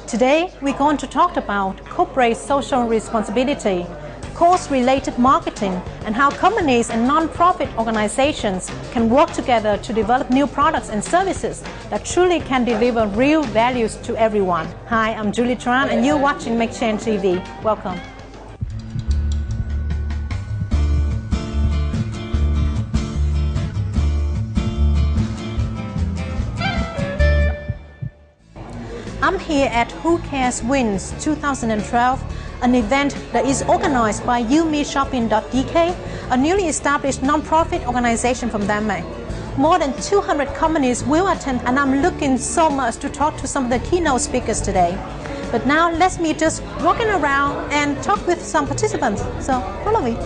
Today, we're going to talk about corporate social responsibility, cause-related marketing, and how companies and non-profit organizations can work together to develop new products and services that truly can deliver real values to everyone. Hi, I'm Julie Tran, and you're watching MakeChangeTV. Welcome. I'm here at Who Cares Wins 2012, an event that is organized by YouMeShopping.dk, a newly established non-profit organization from Denmark. More than 200 companies will attend, and I'm looking so much to talk to some of the keynote speakers today. But now let's me just walking around and talk with some participants. So follow me.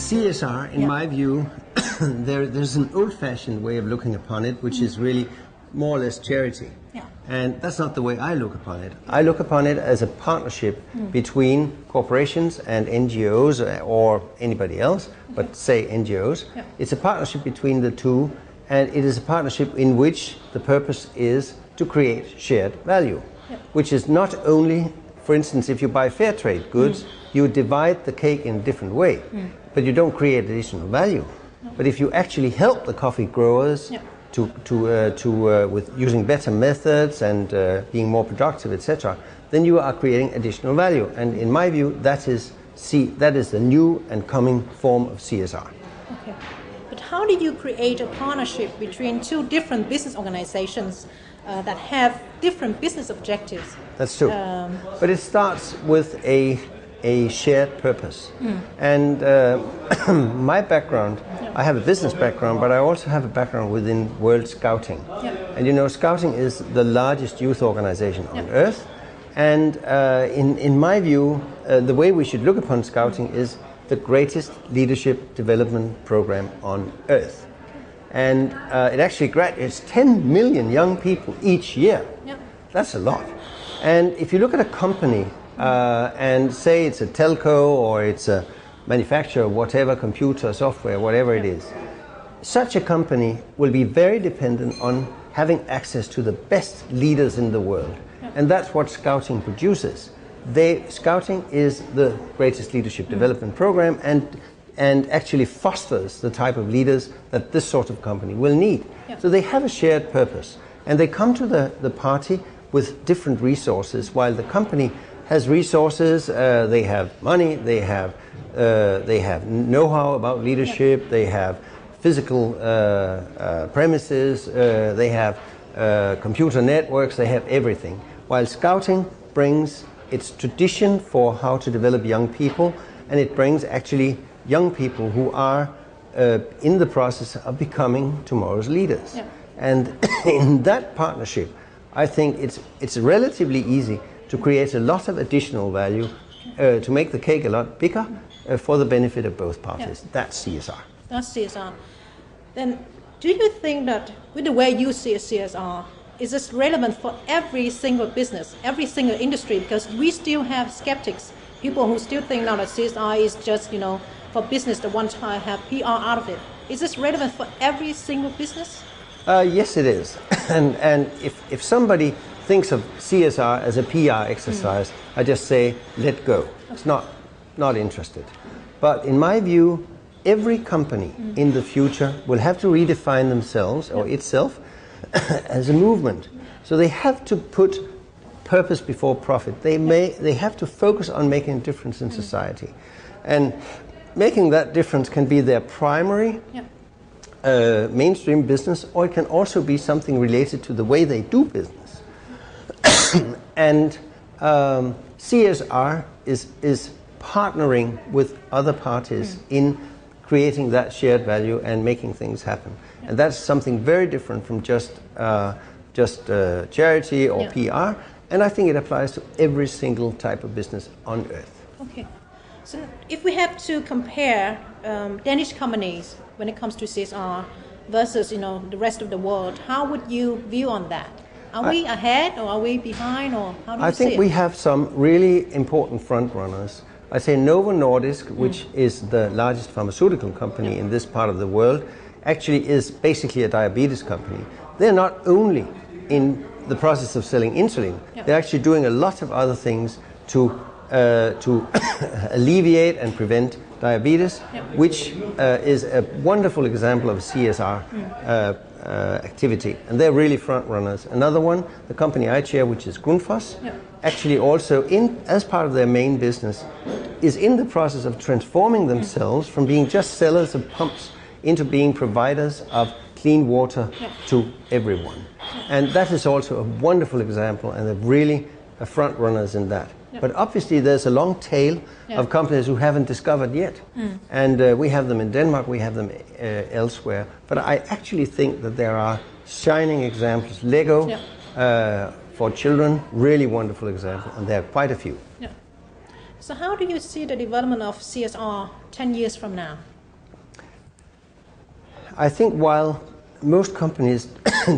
CSR, in my view, there's an old-fashioned way of looking upon it, which is really more or less charity. And that's not the way I look upon it. I look upon it as a partnership between corporations and NGOs or anybody else, but say NGOs. It's a partnership between the two, and it is a partnership in which the purpose is to create shared value, which is not only, for instance, if you buy fair trade goods, you divide the cake in a different way, but you don't create additional value. But if you actually help the coffee growers with using better methods and being more productive, etc., then you are creating additional value. And in my view, that is the new and coming form of CSR. Okay. But how did you create a partnership between two different business organizations that have different business objectives? That's true. But it starts with a shared purpose. And my background, I have a business background, but I also have a background within World Scouting. And you know, Scouting is the largest youth organization on earth. And in my view, the way we should look upon Scouting is the greatest leadership development program on earth. And it actually graduates 10 million young people each year. That's a lot. And if you look at a company, and say it's a telco or it's a manufacturer, whatever, computer, software, whatever it is, such a company will be very dependent on having access to the best leaders in the world. And that's what Scouting produces. Scouting is the greatest leadership development program and actually fosters the type of leaders that this sort of company will need. So they have a shared purpose, and they come to the party with different resources, while the company has resources, they have money, they have know-how about leadership, they have physical premises, they have computer networks, they have everything. While Scouting brings its tradition for how to develop young people, and it brings actually young people who are in the process of becoming tomorrow's leaders. And in that partnership, I think it's relatively easy to create a lot of additional value, to make the cake a lot bigger for the benefit of both parties. That's CSR. That's CSR. Then do you think that with the way you see CSR, is this relevant for every single business, every single industry? Because we still have skeptics, people who still think now that CSR is just, for business that want to have PR out of it. Is this relevant for every single business? Yes, it is. and if somebody thinks of CSR as a PR exercise, I just say, let go. It's not interested. But in my view, every company in the future will have to redefine themselves or itself as a movement. So they have to put purpose before profit. They have to focus on making a difference in society. And making that difference can be their primary mainstream business, or it can also be something related to the way they do business. And CSR is partnering with other parties in creating that shared value and making things happen. And that's something very different from just charity or PR. And I think it applies to every single type of business on earth. Okay. So if we have to compare Danish companies when it comes to CSR versus, the rest of the world, how would you view on that? Are we ahead or are we behind, or how do you see it? I think we have some really important front runners. I say Novo Nordisk, which is the largest pharmaceutical company in this part of the world, actually is basically a diabetes company. They're not only in the process of selling insulin, they're actually doing a lot of other things to alleviate and prevent diabetes, which is a wonderful example of CSR activity, and they're really front runners. Another one, the company I chair, which is Grundfos, actually also as part of their main business is in the process of transforming themselves from being just sellers of pumps into being providers of clean water to everyone. And that is also a wonderful example, and they're really front runners in that. But obviously there's a long tail of companies who haven't discovered yet. And we have them in Denmark, we have them elsewhere. But I actually think that there are shining examples. Lego for children, really wonderful example, and there are quite a few. So how do you see the development of CSR 10 years from now? I think while most companies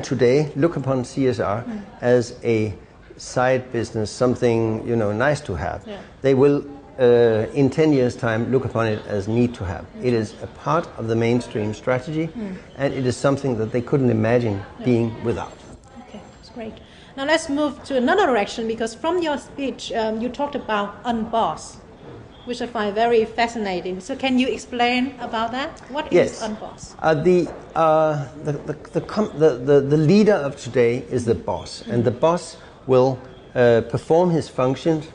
today look upon CSR as a side business, something nice to have, they will in 10 years time look upon it as need to have. It is a part of the mainstream strategy, and it is something that they couldn't imagine being without. Okay, that's great. Now let's move to another direction, because from your speech you talked about Unboss, which I find very fascinating. So can you explain about that? What is Unboss? The leader of today is the boss, and the boss will perform his functions,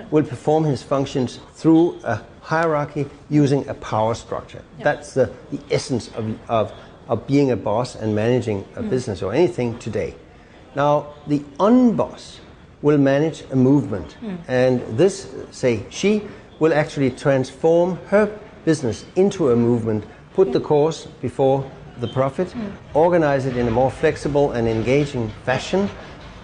will perform his functions through a hierarchy using a power structure. That's the essence of being a boss and managing a business or anything today. Now, the unboss will manage a movement, and she will actually transform her business into a movement, put the course before the profit, organize it in a more flexible and engaging fashion,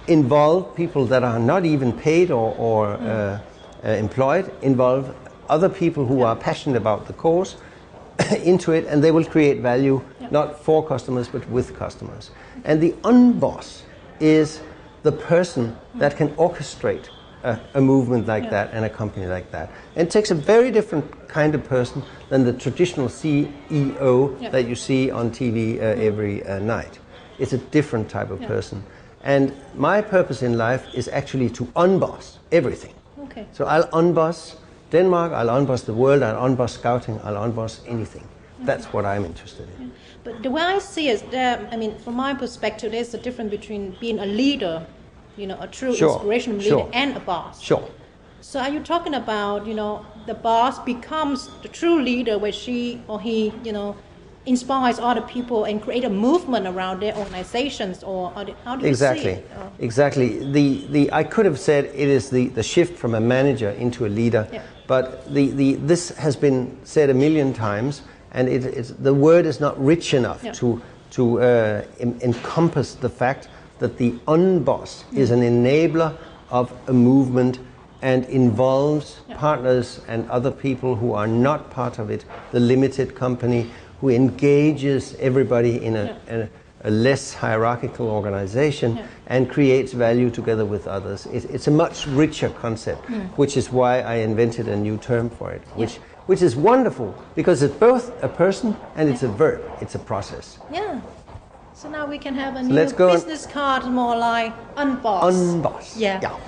involve people that are not even paid or employed, involve other people who are passionate about the cause into it, and they will create value not for customers but with customers. And the unboss is the person that can orchestrate a movement like that and a company like that. And it takes a very different kind of person than the traditional CEO that you see on TV every night. It's a different type of person. And my purpose in life is actually to unboss everything. Okay. So I'll unboss Denmark, I'll unboss the world, I'll unboss scouting, I'll unboss anything. That's what I'm interested in. But the way I see it, from my perspective, there's a difference between being a leader, a true inspirational leader, and a boss. Sure. So are you talking about, the boss becomes the true leader where she or he, inspires other people and create a movement around their organizations, or how do you see it? Exactly. I could have said it is the shift from a manager into a leader, but this has been said a million times, and the word is not rich enough to encompass the fact that the unboss is an enabler of a movement and involves partners and other people who are not part of it, the limited company, who engages everybody in a less hierarchical organization and creates value together with others. It's a much richer concept, which is why I invented a new term for it, which is wonderful, because it's both a person and it's a verb. It's a process. Yeah. So now we can have a new business card, more like Unboss. Unboss. Yeah.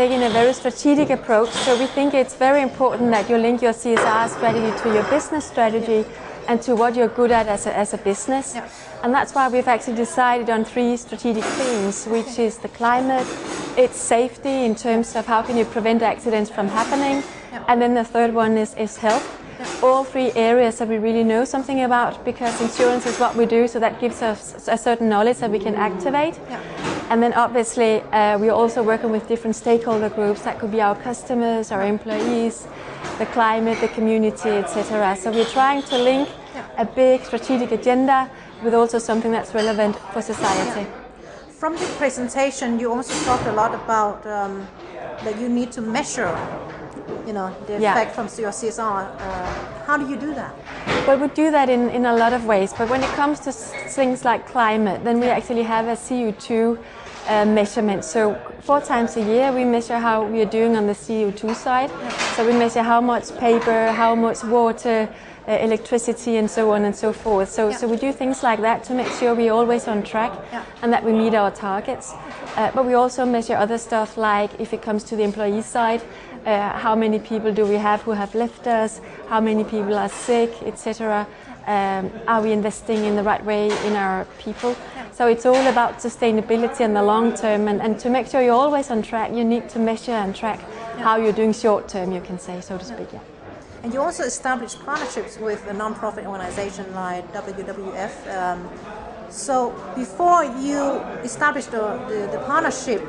taking a very strategic approach. So we think it's very important that you link your CSR strategy to your business strategy and to what you're good at as a business. Yeah. And that's why we've actually decided on 3 strategic themes, which is the climate, it's safety in terms of how can you prevent accidents from happening, and then the third one is health. All 3 areas that we really know something about, because insurance is what we do, so that gives us a certain knowledge that we can activate. And then obviously we're also working with different stakeholder groups. That could be our customers, our employees, the climate, the community, etc. So we're trying to link a big strategic agenda with also something that's relevant for society. From the presentation, you also talked a lot about that you need to measure, the effect from your CSR. How do you do that? Well, we do that in a lot of ways, but when it comes to things like climate, then we actually have a CO2 measurement. So 4 times a year we measure how we are doing on the CO2 side. So we measure how much paper, how much water, electricity, and so on and so forth. So we do things like that to make sure we're always on track and that we meet our targets. But we also measure other stuff, like if it comes to the employee side, how many people do we have who have left us, how many people are sick, etc. Are we investing in the right way in our people? So it's all about sustainability in the long term, and to make sure you're always on track, you need to measure and track how you're doing short term, you can say, so to speak. And you also established partnerships with a non-profit organization like WWF. So before you established the partnership,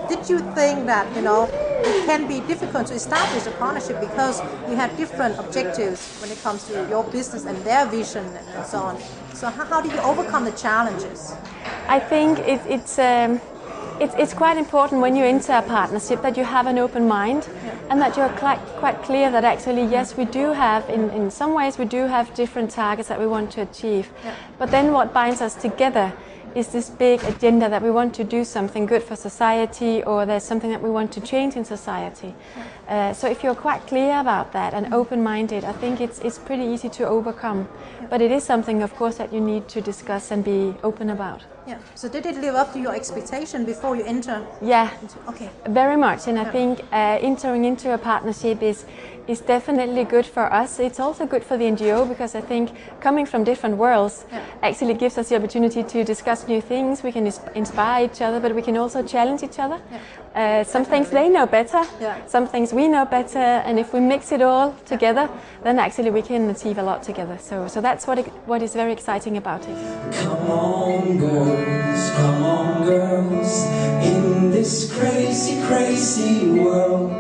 did you think that it can be difficult to establish a partnership because you have different objectives when it comes to your business and their vision and so on? So how do you overcome the challenges? I think it's quite important when you enter a partnership that you have an open mind and that you're quite clear that actually, yes, we do have, in some ways, we do have different targets that we want to achieve. But then what binds us together is this big agenda that we want to do something good for society, or there's something that we want to change in society. So if you're quite clear about that and open-minded, I think it's pretty easy to overcome. But it is something, of course, that you need to discuss and be open about. So did it live up to your expectation before you enter? Yeah, okay. Very much. And I think entering into a partnership is definitely good for us. It's also good for the NGO, because I think coming from different worlds actually gives us the opportunity to discuss new things. We can inspire each other, but we can also challenge each other. Some things they know better, some things we know better, and if we mix it all together, then actually we can achieve a lot together. So that's what is very exciting about it. Come on girls, in this crazy, crazy world.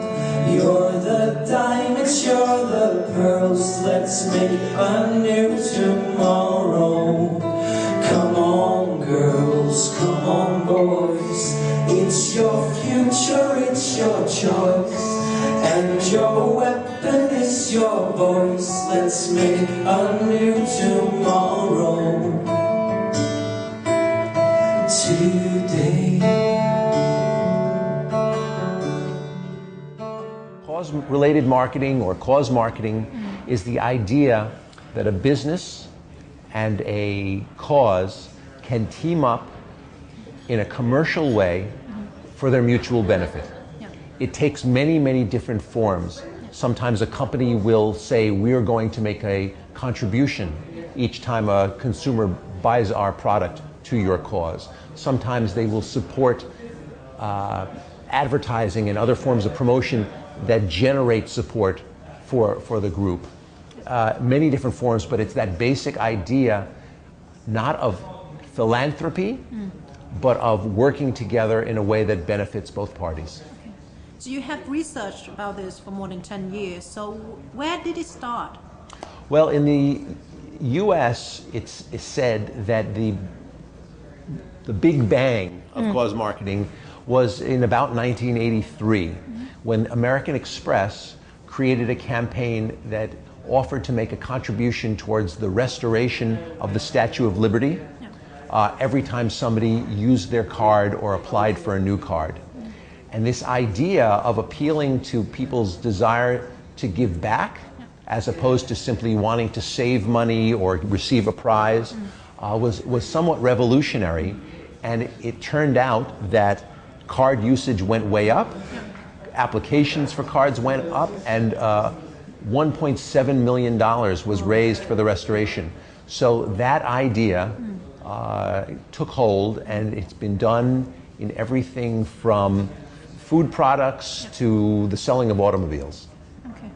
You're the diamonds, you're the pearls. Let's make a new tomorrow. Come on girls, come on boys. It's your future, it's your choice, and your weapon is your voice. Let's make a new tomorrow today. Cause-related marketing, or cause marketing, is the idea that a business and a cause can team up in a commercial way for their mutual benefit. It takes many, many different forms. Sometimes a company will say, we are going to make a contribution each time a consumer buys our product to your cause. Sometimes they will support advertising and other forms of promotion that generate support for the group. Many different forms, but it's that basic idea not of philanthropy, but of working together in a way that benefits both parties. Okay. So you have researched about this for more than 10 years. So where did it start? Well, in the US, it's said that the big bang of cause marketing was in about 1983, when American Express created a campaign that offered to make a contribution towards the restoration of the Statue of Liberty every time somebody used their card or applied for a new card. And this idea of appealing to people's desire to give back, as opposed to simply wanting to save money or receive a prize, was somewhat revolutionary. And it turned out that card usage went way up, applications for cards went up, and $1.7 million was raised for the restoration. So that idea took hold, and it's been done in everything from food products to the selling of automobiles. Okay.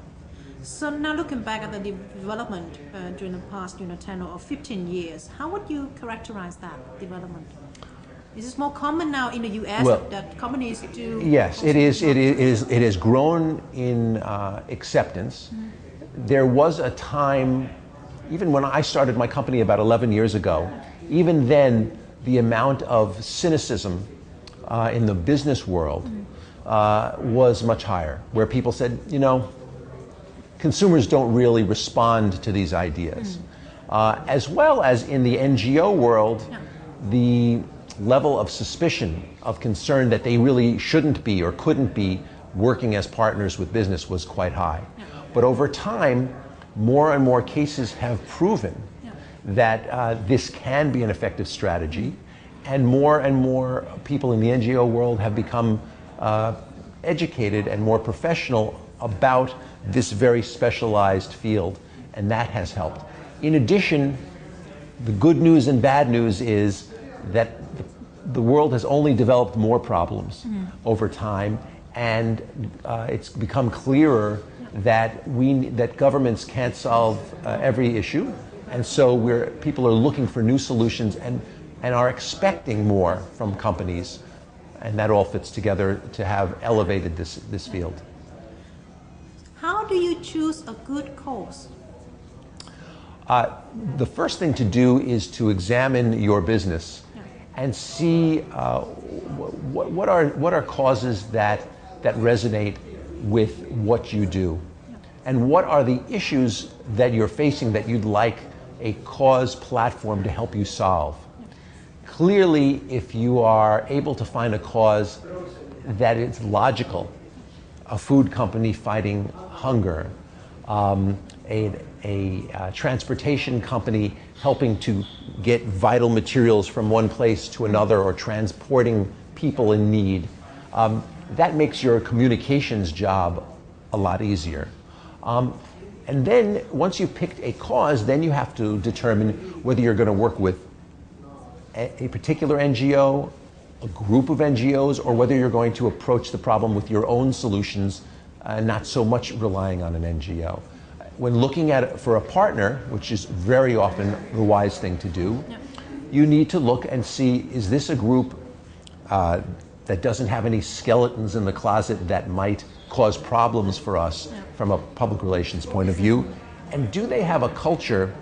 So now looking back at the development during the past 10 or 15 years, how would you characterize that development? Is this more common now in the US that companies do? Yes, it is. It has grown in acceptance. There was a time, even when I started my company about 11 years ago, even then the amount of cynicism in the business world was much higher, where people said, consumers don't really respond to these ideas. As well as in the NGO world, the level of suspicion, of concern that they really shouldn't be or couldn't be working as partners with business was quite high. But over time, more and more cases have proven that this can be an effective strategy, and more people in the NGO world have become educated and more professional about this very specialized field, and that has helped. In addition, the good news and bad news is that the world has only developed more problems over time, and it's become clearer that that governments can't solve every issue, and so people are looking for new solutions and are expecting more from companies, and that all fits together to have elevated this field. How do you choose a good cause? The first thing to do is to examine your business and see what are causes that resonate with what you do, and what are the issues that you're facing that you'd like a cause platform to help you solve. Clearly, if you are able to find a cause that is logical, a food company fighting hunger, a transportation company helping to get vital materials from one place to another, or transporting people in need, that makes your communications job a lot easier. And then once you've picked a cause, then you have to determine whether you're going to work with a particular NGO, a group of NGOs, or whether you're going to approach the problem with your own solutions, not so much relying on an NGO. When looking at it for a partner, which is very often the wise thing to do, you need to look and see, is this a group that doesn't have any skeletons in the closet that might cause problems for us from a public relations point of view? And do they have a culture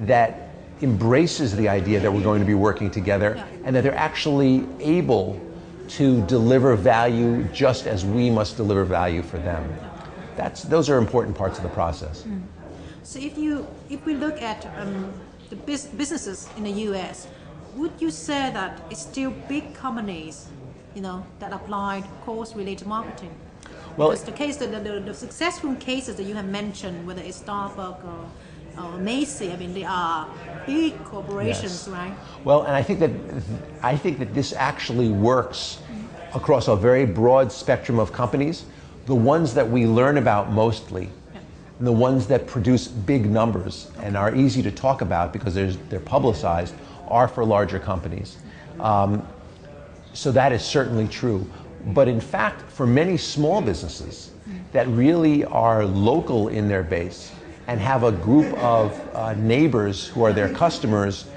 that embraces the idea that we're going to be working together, and that they're actually able to deliver value just as we must deliver value for them? Those are important parts of the process. So if we look at the businesses in the US, would you say that it's still big companies, that applied cause-related marketing? Well, because the successful cases that you have mentioned, whether it's Starbucks or Macy, they are big corporations, right? Well, and I think that this actually works across a very broad spectrum of companies. The ones that we learn about mostly, and the ones that produce big numbers and are easy to talk about because they're publicized, are for larger companies. So that is certainly true. But in fact, for many small businesses that really are local in their base and have a group of neighbors who are their customers,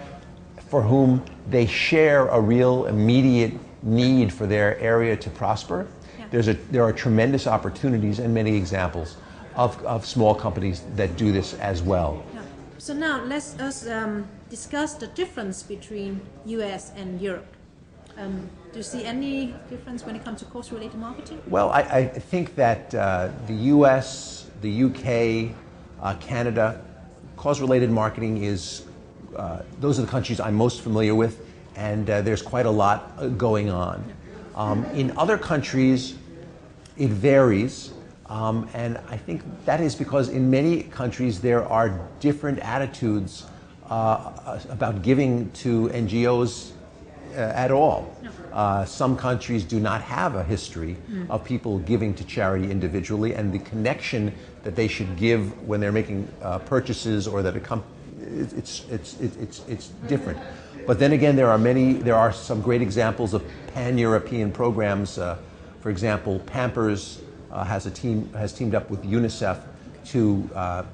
for whom they share a real immediate need for their area to prosper, there are tremendous opportunities and many examples of small companies that do this as well. So now let's discuss the difference between US and Europe. Do you see any difference when it comes to cause-related marketing? Well, I think that the US, the UK, Canada, cause-related marketing is, those are the countries I'm most familiar with, and there's quite a lot going on. In other countries, it varies, and I think that is because in many countries there are different attitudes about giving to NGOs at all. Some countries do not have a history of people giving to charity individually, and the connection that they should give when they're making purchases, or that it's different. But then again, there are some great examples of pan-European programs. For example, Pampers has teamed up with UNICEF to,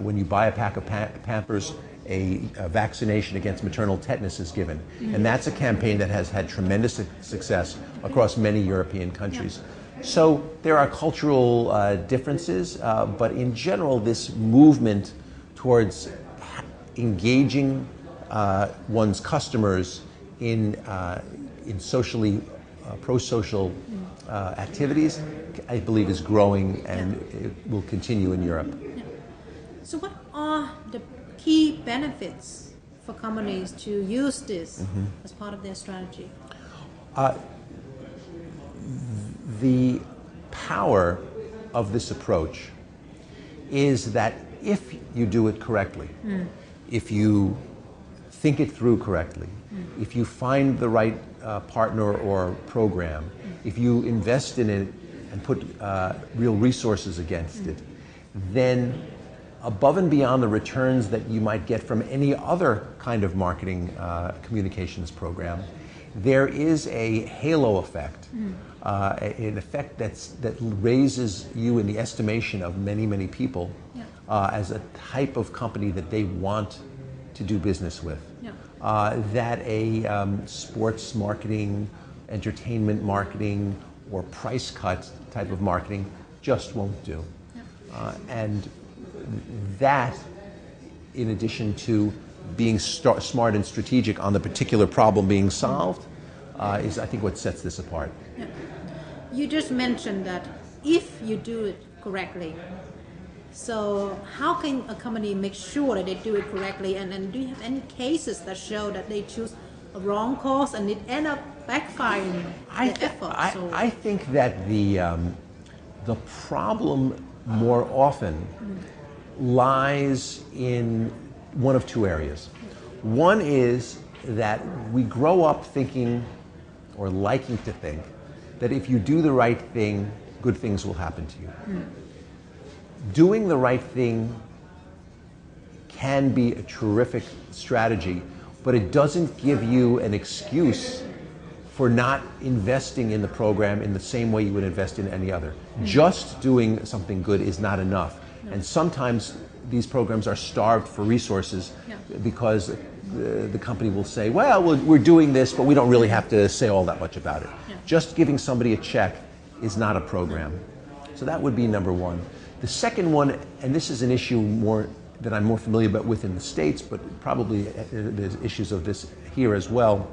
when you buy a pack of Pampers, a vaccination against maternal tetanus is given. And that's a campaign that has had tremendous success across many European countries. So there are cultural differences, but in general, this movement towards engaging one's customers in socially pro-social activities, I believe, is growing, and it will continue in Europe. So what are the key benefits for companies to use this as part of their strategy? The power of this approach is that if you do it correctly, if you think it through correctly, if you find the right partner or program, if you invest in it and put real resources against it, then above and beyond the returns that you might get from any other kind of marketing communications program, there is a halo effect, an effect that raises you in the estimation of many, many people as a type of company that they want to do business with. That a sports marketing, entertainment marketing, or price cut type of marketing just won't do. And that, in addition to being smart and strategic on the particular problem being solved, is, I think, what sets this apart. You just mentioned that if you do it correctly, so how can a company make sure that they do it correctly? And do you have any cases that show that they choose a wrong course and it end up backfiring their efforts? I think that the problem more often lies in one of two areas. One is that we grow up thinking, or liking to think, that if you do the right thing, good things will happen to you. Doing the right thing can be a terrific strategy, but it doesn't give you an excuse for not investing in the program in the same way you would invest in any other. Just doing something good is not enough. And sometimes these programs are starved for resources because the company will say, well, we're doing this, but we don't really have to say all that much about it. Just giving somebody a check is not a program. So that would be number one. The second one, and this is an issue that I'm more familiar with in the States, but probably there's issues of this here as well,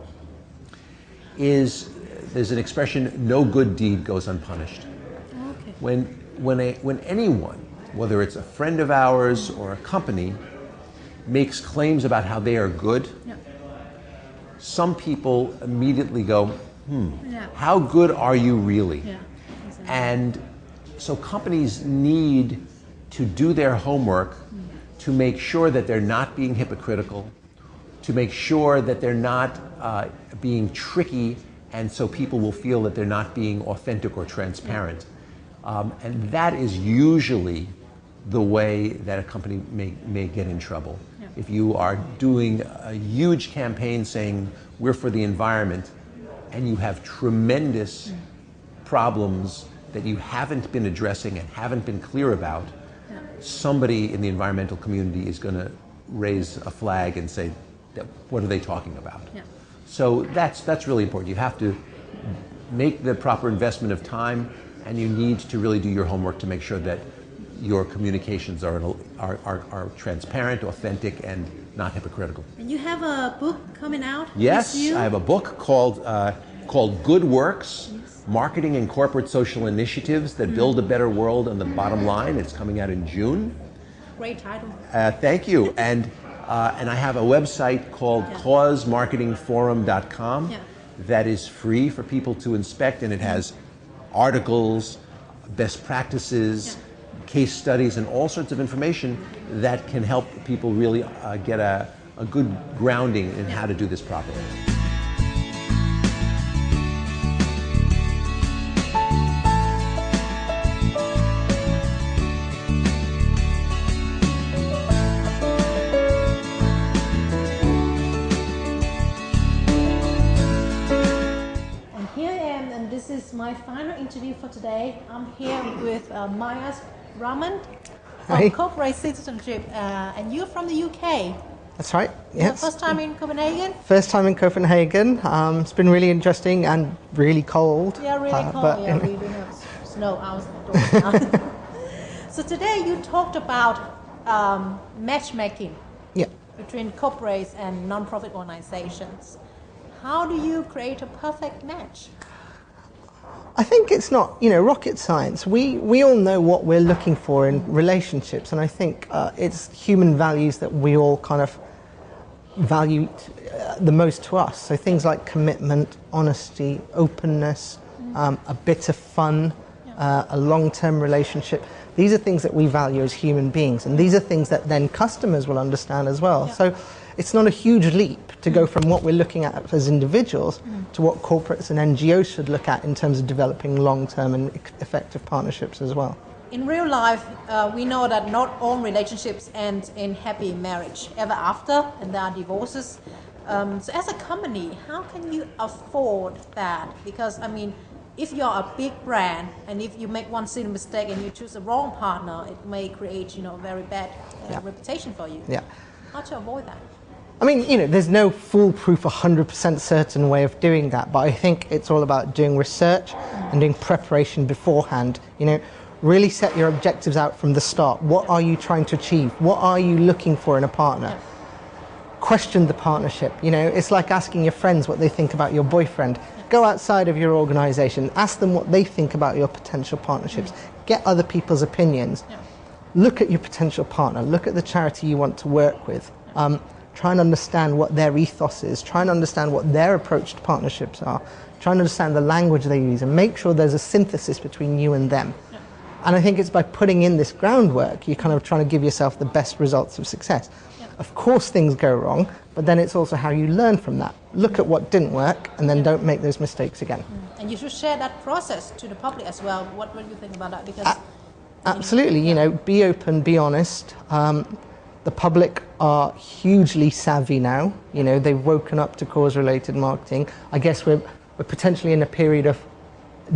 is there's an expression, no good deed goes unpunished. When anyone, whether it's a friend of ours or a company, makes claims about how they are good, some people immediately go, how good are you really? And so companies need to do their homework to make sure that they're not being hypocritical, to make sure that they're not being tricky, and so people will feel that they're not being authentic or transparent. And that is usually the way that a company may get in trouble. If you are doing a huge campaign saying we're for the environment, and you have tremendous problems that you haven't been addressing and haven't been clear about, somebody in the environmental community is going to raise a flag and say, what are they talking about? So that's really important. You have to make the proper investment of time, and you need to really do your homework to make sure that your communications are transparent, authentic, and not hypocritical. And you have a book coming out? Yes, I have a book called Good Works, Marketing and Corporate Social Initiatives that Build a Better World on the Bottom Line. It's coming out in June. Great title. Thank you. And I have a website called causemarketingforum.com that is free for people to inspect, and it has articles, best practices, case studies, and all sorts of information that can help people really get a good grounding in how to do this properly. interview for today. I'm here with Myers Raman Hi. from Corporate Citizenship, and you're from the UK. That's right, Your yes. first time in Copenhagen? First time in Copenhagen. It's been really interesting and really cold. Yeah, really cold. But, Yeah, we do have snow outdoors now. So today you talked about matchmaking yeah. between corporates and non-profit organizations. How do you create a perfect match? I think it's not, rocket science. We all know what we're looking for in relationships, and I think it's human values that we all kind of value the most to us. So things like commitment, honesty, openness, a bit of fun, a long-term relationship. These are things that we value as human beings, and these are things that then customers will understand as well. Yeah. So it's not a huge leap to go from what we're looking at as individuals to what corporates and NGOs should look at in terms of developing long-term and effective partnerships as well. In real life, we know that not all relationships end in happy marriage ever after, and there are divorces. So as a company, how can you afford that? Because, if you're a big brand and if you make one silly mistake and you choose the wrong partner, it may create, a very bad reputation for you. Yeah. How to avoid that? There's no foolproof 100% certain way of doing that, but I think it's all about doing research and doing preparation beforehand. Really set your objectives out from the start. What are you trying to achieve? What are you looking for in a partner? Yeah. Question the partnership. It's like asking your friends what they think about your boyfriend. Go outside of your organization, ask them what they think about your potential partnerships. Get other people's opinions. Yeah. Look at your potential partner. Look at the charity you want to work with. Try and understand what their ethos is. Try and understand what their approach to partnerships are. Try and understand the language they use, and make sure there's a synthesis between you and them. Yeah. And I think it's by putting in this groundwork, you're kind of trying to give yourself the best results of success. Yeah. Of course things go wrong, but then it's also how you learn from that. Look at what didn't work, and then don't make those mistakes again. And you should share that process to the public as well. What do you think about that? Because Absolutely, be open, be honest. The public are hugely savvy now. They've woken up to cause-related marketing. I guess we're potentially in a period of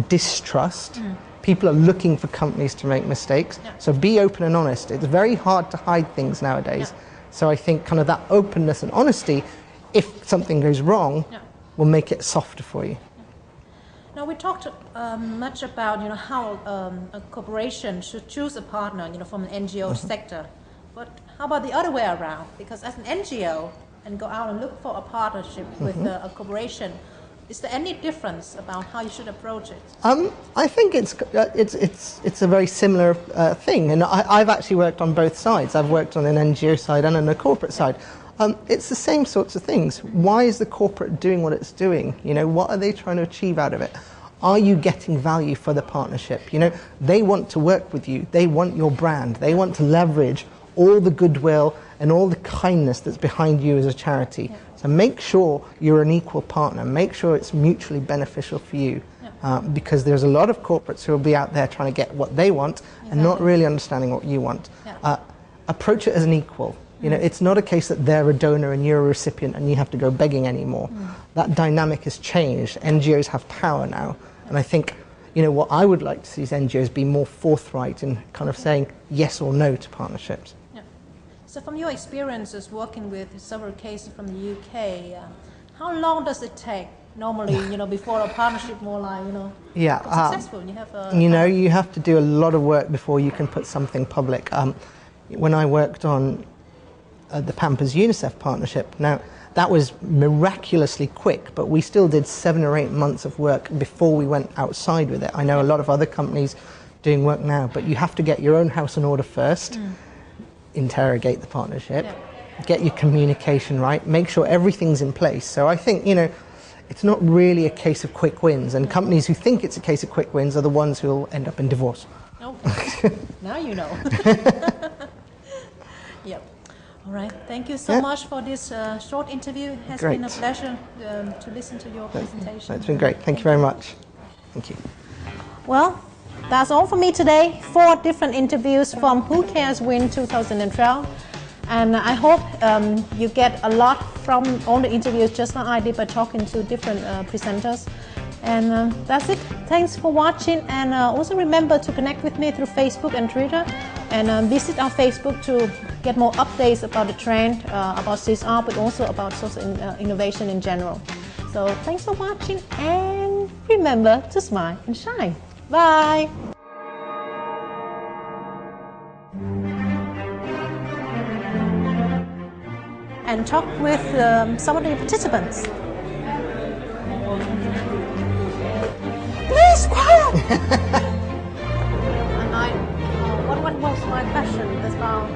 distrust. People are looking for companies to make mistakes. Yeah. So be open and honest. It's very hard to hide things nowadays. Yeah. So I think kind of that openness and honesty, if something goes wrong, will make it softer for you. Now we talked much about how a corporation should choose a partner from an NGO sector, but how about the other way around? Because as an NGO and go out and look for a partnership with a corporation, is there any difference about how you should approach it? I think it's a very similar thing, and I've actually worked on both sides. I've worked on an NGO side and on a corporate side. It's the same sorts of things. Why is the corporate doing what it's doing? What are they trying to achieve out of it? Are you getting value for the partnership? They want to work with you. They want your brand. They want to leverage all the goodwill and all the kindness that's behind you as a charity. Yeah. So make sure you're an equal partner. Make sure it's mutually beneficial for you. Because there's a lot of corporates who will be out there trying to get what they want and not really understanding what you want. Yeah. Approach it as an equal. It's not a case that they're a donor and you're a recipient and you have to go begging anymore. That dynamic has changed. NGOs have power now. And I think, what I would like to see is NGOs be more forthright in kind of saying yes or no to partnerships. Yeah. So from your experiences working with several cases from the UK, how long does it take normally, before a partnership more like, successful? You have to do a lot of work before you can put something public. When I worked on the Pampers UNICEF partnership, now that was miraculously quick, but we still did 7 or 8 months of work before we went outside with it. I know a lot of other companies doing work now, but you have to get your own house in order first, interrogate the partnership, get your communication right, make sure everything's in place. So I think, it's not really a case of quick wins, and companies who think it's a case of quick wins are the ones who will end up in divorce. Okay. Now you know. Yep. All right. Thank you so much for this short interview. It has been a pleasure to listen to your presentation. It's been great. Thank you very much. Thank you. Well, that's all for me today. 4 different interviews from Who Cares Win 2012. And I hope you get a lot from all the interviews, just like I did by talking to different presenters. And that's it. Thanks for watching, and also remember to connect with me through Facebook and Twitter, and visit our Facebook to get more updates about the trend, about CSR, but also about social innovation in general. So thanks for watching, and remember to smile and shine. Bye! And talk with some of the participants. Please, quiet! And what was my question? About